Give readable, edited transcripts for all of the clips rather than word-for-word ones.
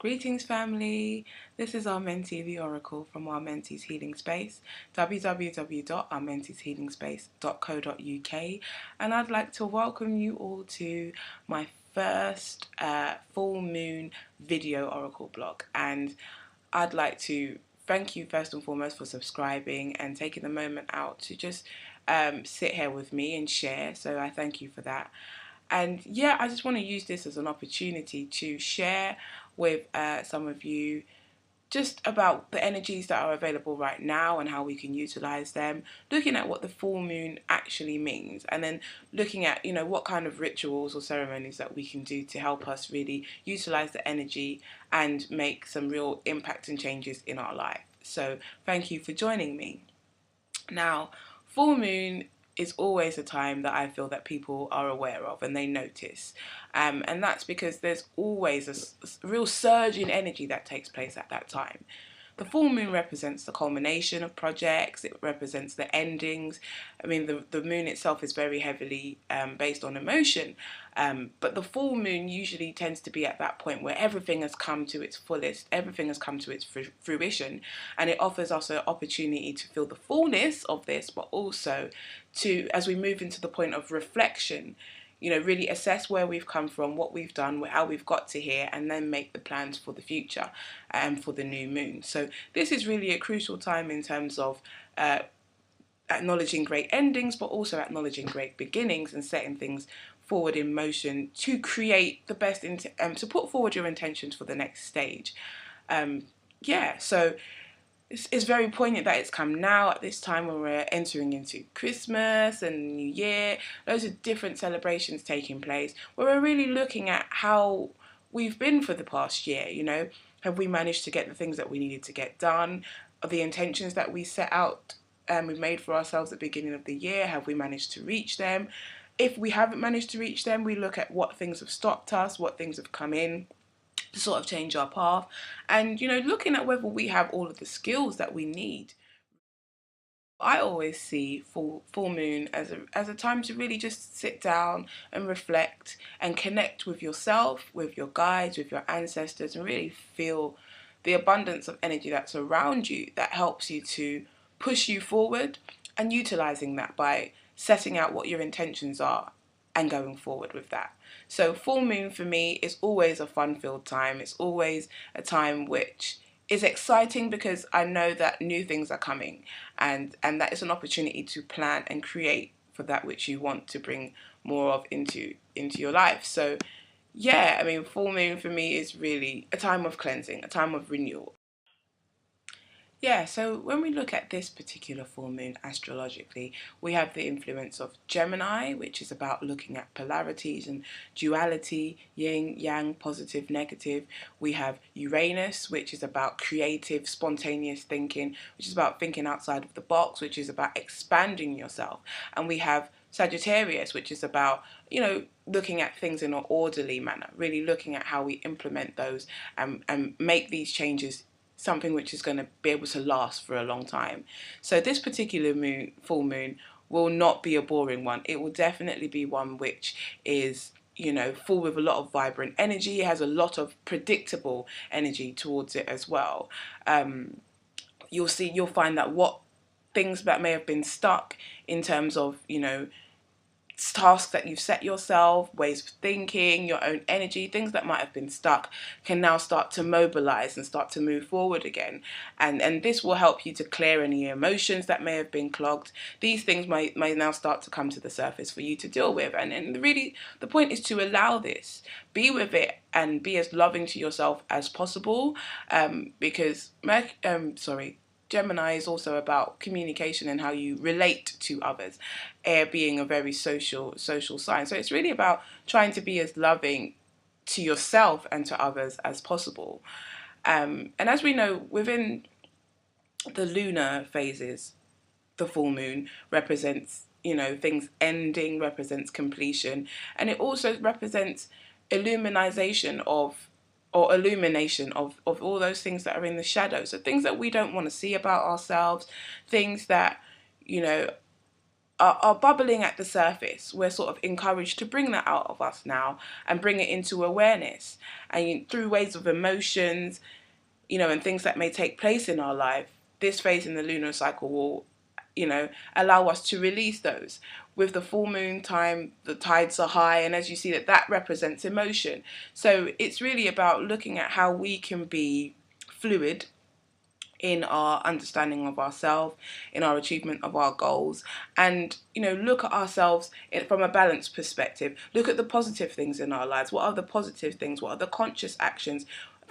Greetings family, this is Amenti The Oracle from Amenti's Healing Space, www.amentishealingspace.co.uk, and I'd like to welcome you all to my first full moon video oracle blog, and I'd like to thank you first and foremost for subscribing and taking the moment out to just sit here with me and share, so I thank you for that. And yeah, I just want to use this as an opportunity to share with some of you just about the energies that are available right now and how we can utilize them, looking at what the full moon actually means, and then looking at, what kind of rituals or ceremonies that we can do to help us really utilize the energy and make some real impact and changes in our life. So thank you for joining me. Now, full moon is always a time that I feel that people are aware of and they notice. And that's because there's always a real surge in energy that takes place at that time. The full moon represents the culmination of projects, it represents the endings. I mean, the moon itself is very heavily based on emotion, but the full moon usually tends to be at that point where everything has come to its fullest, everything has come to its fruition, and it offers us an opportunity to feel the fullness of this, but also to, as we move into the point of reflection, really assess where we've come from, what we've done, how we've got to here, and then make the plans for the future and for the new moon. So this is really a crucial time in terms of acknowledging great endings, but also acknowledging great beginnings and setting things forward in motion to create the best, to put forward your intentions for the next stage. So it's very poignant that it's come now at this time when we're entering into Christmas and New Year. Loads of different celebrations taking place where we're really looking at how we've been for the past year. Have we managed to get the things that we needed to get done? Are the intentions that we set out and we made for ourselves at the beginning of the year, have we managed to reach them? If we haven't managed to reach them, we look at what things have stopped us, what things have come in to sort of change our path, and looking at whether we have all of the skills that we need. I always see full moon as a time to really just sit down and reflect and connect with yourself, with your guides, with your ancestors, and really feel the abundance of energy that's around you that helps you to push you forward, and utilizing that by setting out what your intentions are and going forward with that. So full moon for me is always a fun-filled time. It's always a time which is exciting because I know that new things are coming, and that is an opportunity to plan and create for that which you want to bring more of into your life. So yeah, I mean, full moon for me is really a time of cleansing, a time of renewal. Yeah, so when we look at this particular full moon astrologically, we have the influence of Gemini, which is about looking at polarities and duality, yin, yang, positive, negative. We have Uranus, which is about creative, spontaneous thinking, which is about thinking outside of the box, which is about expanding yourself. And we have Sagittarius, which is about, looking at things in an orderly manner, really looking at how we implement those and make these changes something which is going to be able to last for a long time. So this particular full moon will not be a boring one. It will definitely be one which is, full with a lot of vibrant energy. It has a lot of predictable energy towards it as well. You'll find that what things that may have been stuck in terms of, tasks that you've set yourself, ways of thinking, your own energy, things that might have been stuck can now start to mobilize and start to move forward again. And this will help you to clear any emotions that may have been clogged. These things may now start to come to the surface for you to deal with. And really, the point is to allow this, be with it, and be as loving to yourself as possible, because Gemini is also about communication and how you relate to others, air being a very social sign. So it's really about trying to be as loving to yourself and to others as possible. And as we know, within the lunar phases, the full moon represents, things ending, represents completion, and it also represents illumination of all those things that are in the shadows. So things that we don't want to see about ourselves, things that, are bubbling at the surface. We're sort of encouraged to bring that out of us now and bring it into awareness. And through ways of emotions, and things that may take place in our life, this phase in the lunar cycle will, allow us to release those. With the full moon time, the tides are high, and as you see, that represents emotion. So it's really about looking at how we can be fluid in our understanding of ourselves, in our achievement of our goals, and look at ourselves from a balanced perspective. Look at the positive things in our lives. What are the positive things? What are the conscious actions?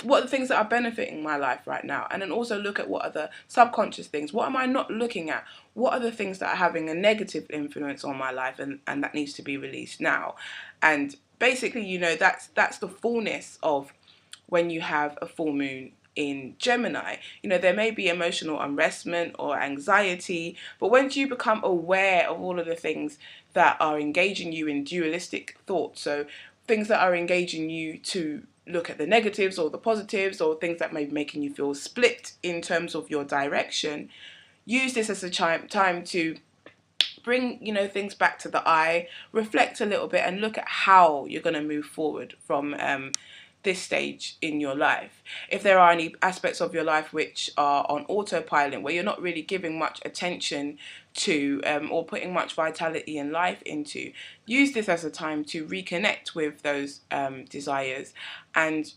What are the things that are benefiting my life right now? And then also look at what are the subconscious things. What am I not looking at? What are the things that are having a negative influence on my life, and that needs to be released now? And basically, that's the fullness of when you have a full moon in Gemini. There may be emotional unrestment or anxiety, but once you become aware of all of the things that are engaging you in dualistic thought, so things that are engaging you to look at the negatives or the positives, or things that may be making you feel split in terms of your direction, use this as a time to bring things back to the eye, reflect a little bit, and look at how you're going to move forward from this stage in your life. If there are any aspects of your life which are on autopilot, where you're not really giving much attention to or putting much vitality and life into, use this as a time to reconnect with those desires and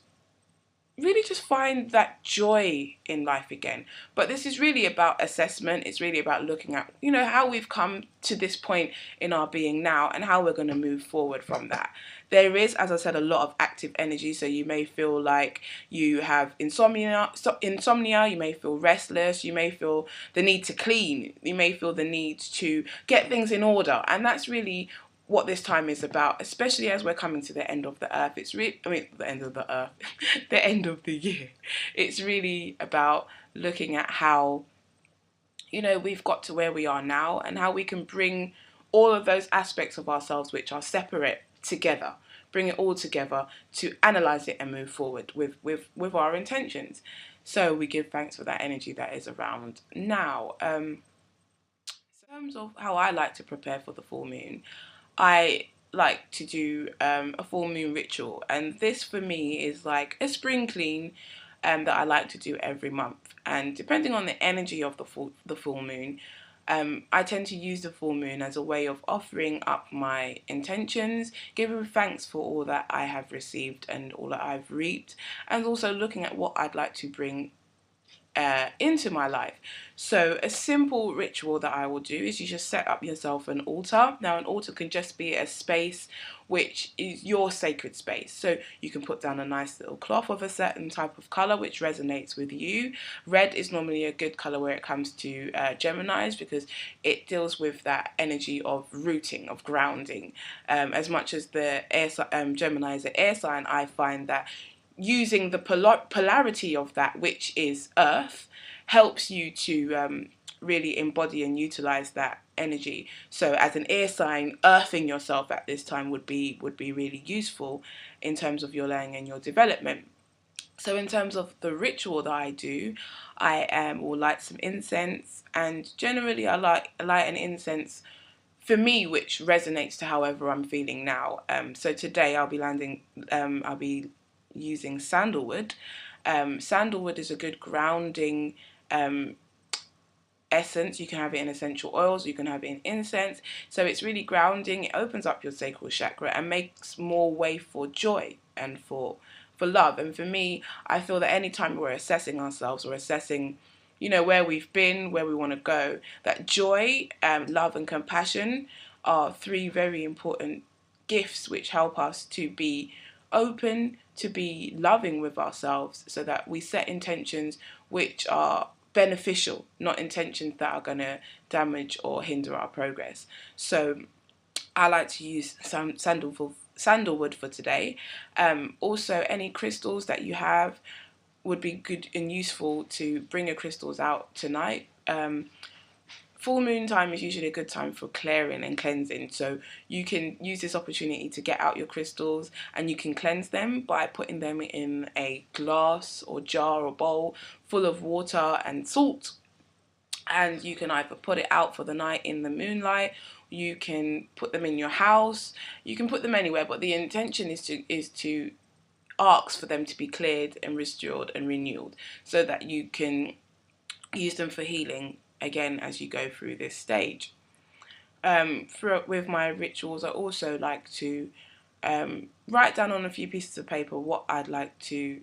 really just find that joy in life again. But this is really about assessment. It's really about looking at, how we've come to this point in our being now and how we're going to move forward from that. There is, as I said, a lot of active energy. So you may feel like you have insomnia, you may feel restless, you may feel the need to clean, you may feel the need to get things in order. And that's really what this time is about, especially as we're coming to the end of the earth. The end of the earth, the end of the year. It's really about looking at how, we've got to where we are now, and how we can bring all of those aspects of ourselves which are separate together, bring it all together to analyze it and move forward with our intentions. So we give thanks for that energy that is around now. In terms of how I like to prepare for the full moon, I like to do a full moon ritual, and this for me is like a spring clean that I like to do every month. And depending on the energy of the full moon, I tend to use the full moon as a way of offering up my intentions, giving thanks for all that I have received and all that I've reaped, and also looking at what I'd like to bring into my life. So a simple ritual that I will do is you just set up yourself an altar. Now an altar can just be a space which is your sacred space. So you can put down a nice little cloth of a certain type of colour which resonates with you. Red is normally a good colour where it comes to Geminis, because it deals with that energy of rooting, of grounding. As much as the Gemini is an air sign, I find that using the polarity of that, which is earth, helps you to really embody and utilize that energy. So as an air sign, earthing yourself at this time would be really useful in terms of your learning and your development. So in terms of the ritual that I do, I will light some incense, and generally I light an incense for me which resonates to however I'm feeling now. So today I'll be using sandalwood. Sandalwood is a good grounding essence. You can have it in essential oils, you can have it in incense. So it's really grounding. It opens up your sacral chakra and makes more way for joy and for love. And for me, I feel that anytime we're assessing ourselves or assessing, where we've been, where we want to go, that joy, love and compassion are three very important gifts which help us to be open, to be loving with ourselves, so that we set intentions which are beneficial, not intentions that are going to damage or hinder our progress. So I like to use some sandalwood for today. Also, any crystals that you have would be good and useful to bring your crystals out tonight. Full moon time is usually a good time for clearing and cleansing, so you can use this opportunity to get out your crystals, and you can cleanse them by putting them in a glass or jar or bowl full of water and salt, and you can either put it out for the night in the moonlight, You can put them in your house. You can put them anywhere, but the intention is to ask for them to be cleared and restored and renewed, so that you can use them for healing again as you go through this stage. With my rituals, I also like to write down on a few pieces of paper what I'd like to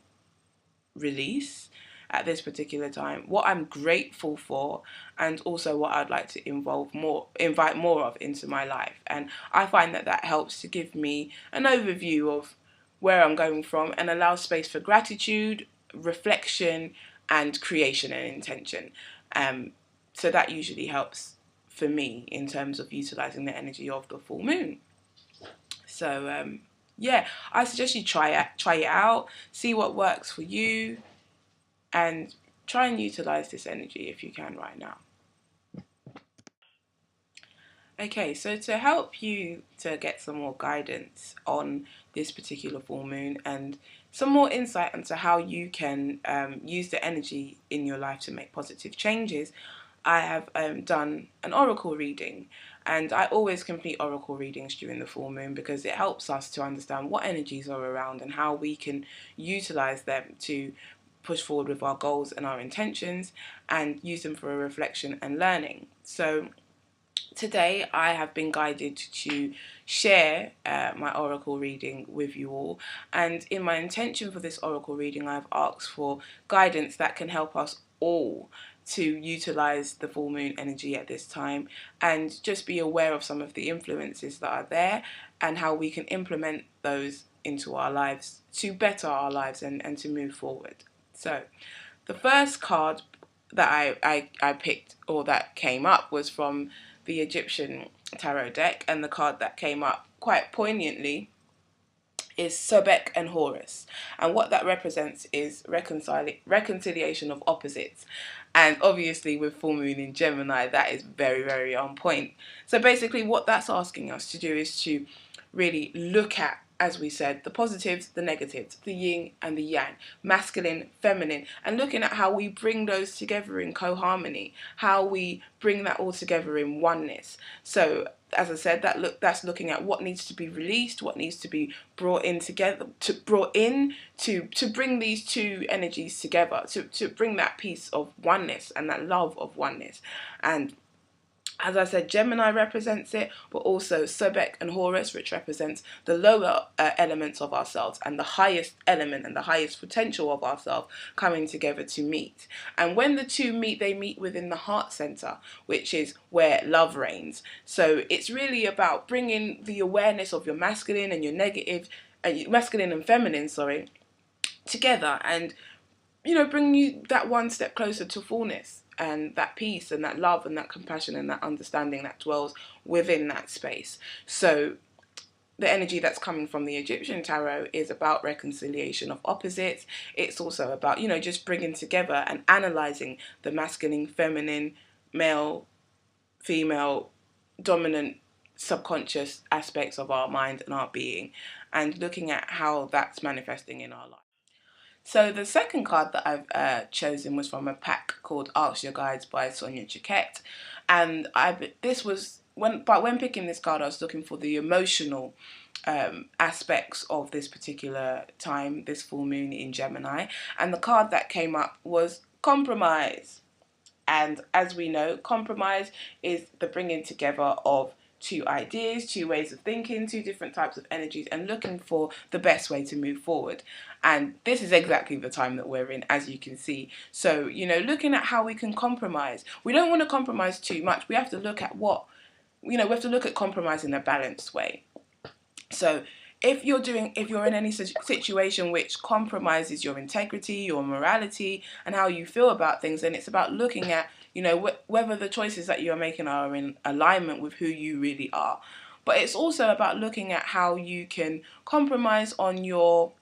release at this particular time, what I'm grateful for, and also what I'd like to invite more of into my life. And I find that that helps to give me an overview of where I'm going from and allows space for gratitude, reflection, and creation and intention. So that usually helps for me in terms of utilizing the energy of the full moon. So yeah, I suggest you try it out, see what works for you, and try and utilize this energy if you can right now. Okay, so to help you to get some more guidance on this particular full moon and some more insight into how you can use the energy in your life to make positive changes, I have done an oracle reading. And I always complete oracle readings during the full moon because it helps us to understand what energies are around and how we can utilize them to push forward with our goals and our intentions and use them for a reflection and learning. So today I have been guided to share my oracle reading with you all, and in my intention for this oracle reading I've asked for guidance that can help us all to utilize the full moon energy at this time and just be aware of some of the influences that are there and how we can implement those into our lives to better our lives and to move forward. So the first card that I picked, or that came up, was from the Egyptian tarot deck, and the card that came up quite poignantly is Sobek and Horus, and what that represents is reconciliation of opposites. And obviously with full moon in Gemini, that is very, very on point. So basically what that's asking us to do is to really look at, as we said, the positives, the negatives, the yin and the yang, masculine, feminine, and looking at how we bring those together in co-harmony, how we bring that all together in oneness. So as I said, that's looking at what needs to be released, what needs to be brought in together, to bring these two energies together, to bring that piece of oneness and that love of oneness. And as I said, Gemini represents it, but also Sobek and Horus, which represents the lower elements of ourselves and the highest element and the highest potential of ourselves coming together to meet. And when the two meet, they meet within the heart center, which is where love reigns. So it's really about bringing the awareness of your masculine and your negative, masculine and feminine, sorry, together, and bring you that one step closer to fullness and that peace and that love and that compassion and that understanding that dwells within that space. So the energy that's coming from the Egyptian tarot is about reconciliation of opposites. It's also about, just bringing together and analyzing the masculine, feminine, male, female, dominant, subconscious aspects of our mind and our being, and looking at how that's manifesting in our life. So the second card that I've chosen was from a pack called Ask Your Guides by Sonia Choquette, and when picking this card, I was looking for the emotional aspects of this particular time, this full moon in Gemini, and the card that came up was Compromise. And as we know, compromise is the bringing together of two ideas, two ways of thinking, two different types of energies, and looking for the best way to move forward. And this is exactly the time that we're in, as you can see. So, looking at how we can compromise. We don't want to compromise too much. We have to look at we have to look at compromise in a balanced way. So if you're in any situation which compromises your integrity, your morality, and how you feel about things, then it's about looking at, whether the choices that you're making are in alignment with who you really are. But it's also about looking at how you can compromise on your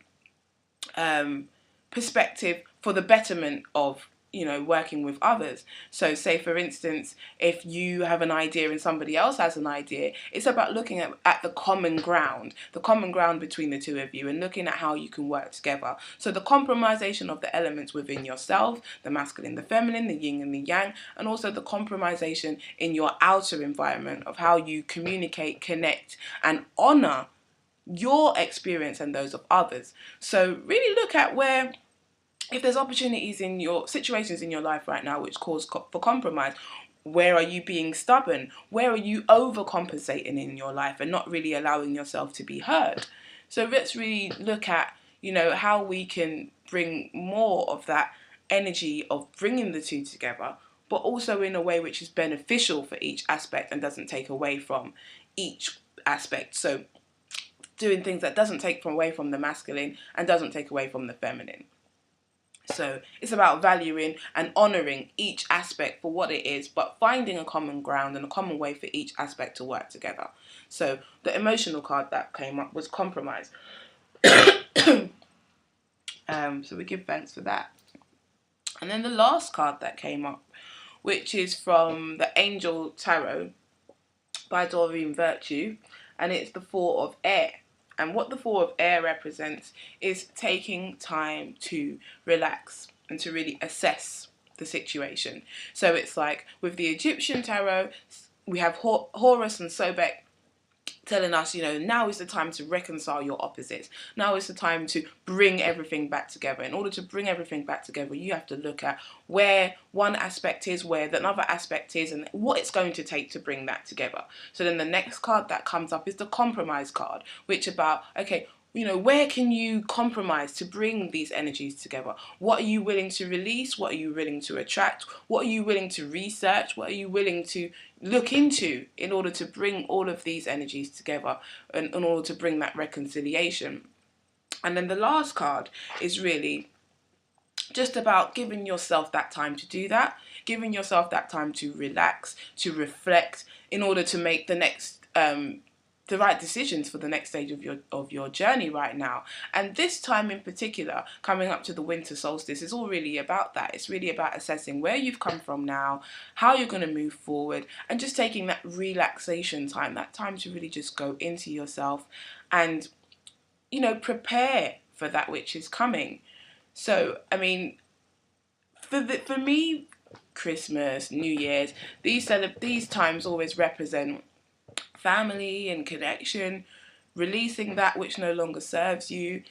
perspective for the betterment of working with others. So say for instance, if you have an idea and somebody else has an idea, it's about looking at the common ground between the two of you, and looking at how you can work together. So the compromisation of the elements within yourself, the masculine, the feminine, the yin and the yang, and also the compromisation in your outer environment of how you communicate, connect, and honor your experience and those of others. So really look at where, if there's opportunities in your situations in your life right now which cause for compromise, where are you being stubborn? Where are you overcompensating in your life and not really allowing yourself to be heard? So let's really look at, how we can bring more of that energy of bringing the two together, but also in a way which is beneficial for each aspect and doesn't take away from each aspect. So doing things that doesn't take away from the masculine and doesn't take away from the feminine. So it's about valuing and honouring each aspect for what it is, but finding a common ground and a common way for each aspect to work together. So the emotional card that came up was compromise. So we give thanks for that. And then the last card that came up, which is from the Angel Tarot by Doreen Virtue, and it's the Four of Air. And what the Four of Air represents is taking time to relax and to really assess the situation. So it's like with the Egyptian tarot, we have Horus and Sobek telling us, now is the time to reconcile your opposites. Now is the time to bring everything back together. In order to bring everything back together, you have to look at where one aspect is, where another aspect is, and what it's going to take to bring that together. So then the next card that comes up is the compromise card, which about, okay, where can you compromise to bring these energies together? What are you willing to release? What are you willing to attract? What are you willing to research? What are you willing to look into in order to bring all of these energies together and in order to bring that reconciliation? And then the last card is really just about giving yourself that time to do that, giving yourself that time to relax, to reflect, in order to make the right decisions for the next stage of your journey right now. And this time in particular, coming up to the winter solstice, is all really about that. It's really about assessing where you've come from now, how you're going to move forward, and just taking that relaxation time, that time to really just go into yourself and, prepare for that which is coming. So, I mean, for me, Christmas, New Year's, these times always represent family and connection, releasing that which no longer serves you,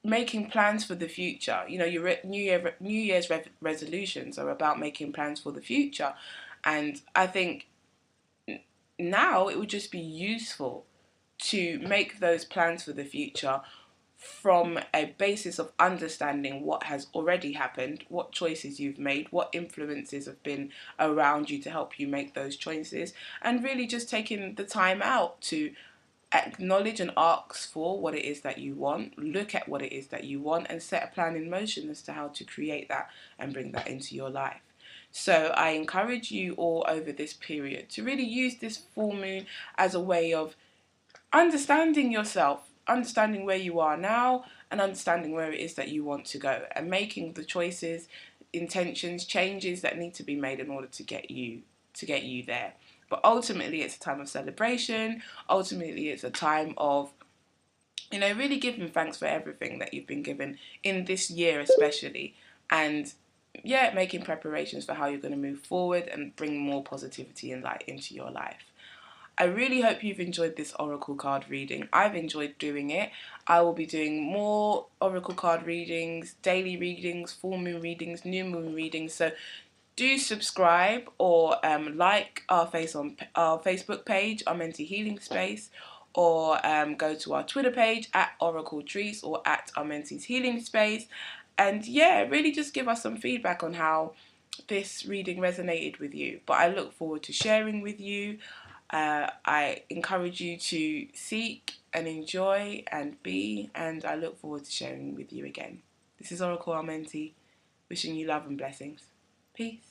making plans for the future. Your New Year's resolutions are about making plans for the future, and I think now it would just be useful to make those plans for the future from a basis of understanding what has already happened, what choices you've made, what influences have been around you to help you make those choices, and really just taking the time out to acknowledge and ask for what it is that you want, look at what it is that you want, and set a plan in motion as to how to create that and bring that into your life. So I encourage you all over this period to really use this full moon as a way of understanding yourself, understanding where you are now, and understanding where it is that you want to go, and making the choices, intentions, changes that need to be made in order to get you there. But ultimately, it's a time of celebration. Ultimately, it's a time of, really giving thanks for everything that you've been given in this year especially, and making preparations for how you're going to move forward and bring more positivity and light into your life. I really hope you've enjoyed this Oracle card reading. I've enjoyed doing it. I will be doing more Oracle card readings, daily readings, full moon readings, new moon readings. So do subscribe or like our Facebook page, Amenti Healing Space, or go to our Twitter page at Oracle Trees or at Amenti's Healing Space. And really just give us some feedback on how this reading resonated with you. But I look forward to sharing with you. I encourage you to seek and enjoy and be, and I look forward to sharing with you again. This is Oracle Amenti, wishing you love and blessings. Peace.